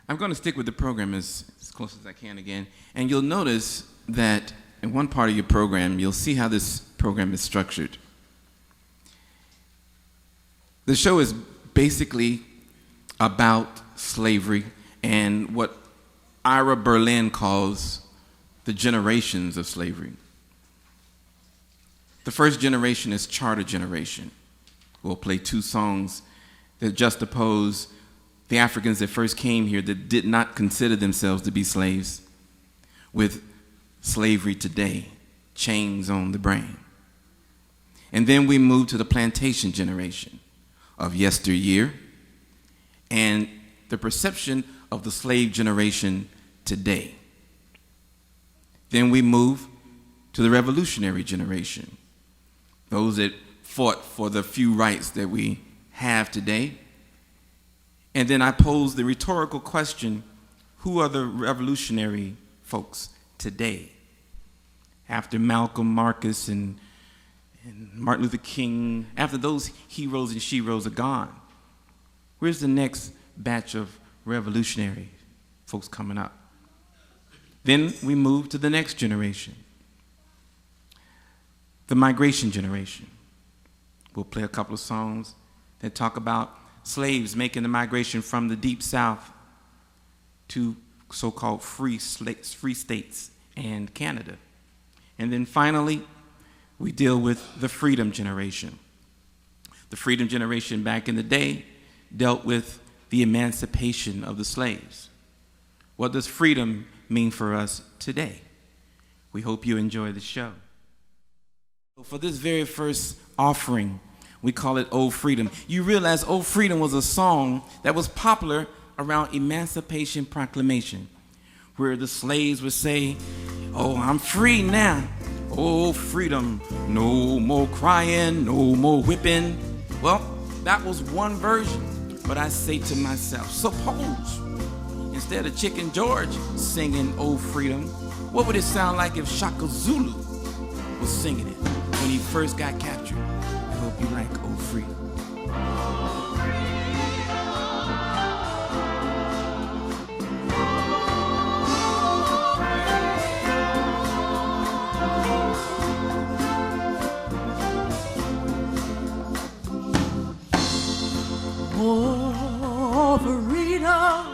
I'm going to stick with the program as close as I can again, and you'll notice that in one part of your program, you'll see how this program is structured. The show is basically about slavery and what Ira Berlin calls the generations of slavery. The first generation is charter generation. We'll play two songs that juxtapose the Africans that first came here that did not consider themselves to be slaves with slavery today, chains on the brain. And then we move to the plantation generation of yesteryear and the perception of the slave generation today. Then we move to the revolutionary generation, those that fought for the few rights that we have today. And then I pose the rhetorical question, who are the revolutionary folks today? After Malcolm, Marcus, and Martin Luther King, after those heroes and sheroes are gone, where's the next batch of revolutionary folks coming up? Then we move to the next generation, the migration generation. We'll play a couple of songs that talk about slaves making the migration from the deep south to so-called free states and Canada. And then finally, we deal with the freedom generation. The freedom generation back in the day dealt with the emancipation of the slaves. What does freedom mean for us today? We hope you enjoy the show. For this very first offering, we call it Old Freedom. You realize Old Freedom was a song that was popular around Emancipation Proclamation, where the slaves would say, "Oh, I'm free now. Oh, freedom. No more crying, no more whipping." Well, that was one version. But I say to myself, suppose instead of Chicken George singing Old Freedom, what would it sound like if Shaka Zulu was singing it when he first got captured? I hope you like Old Freedom. Oh, freedom.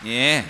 Yeah.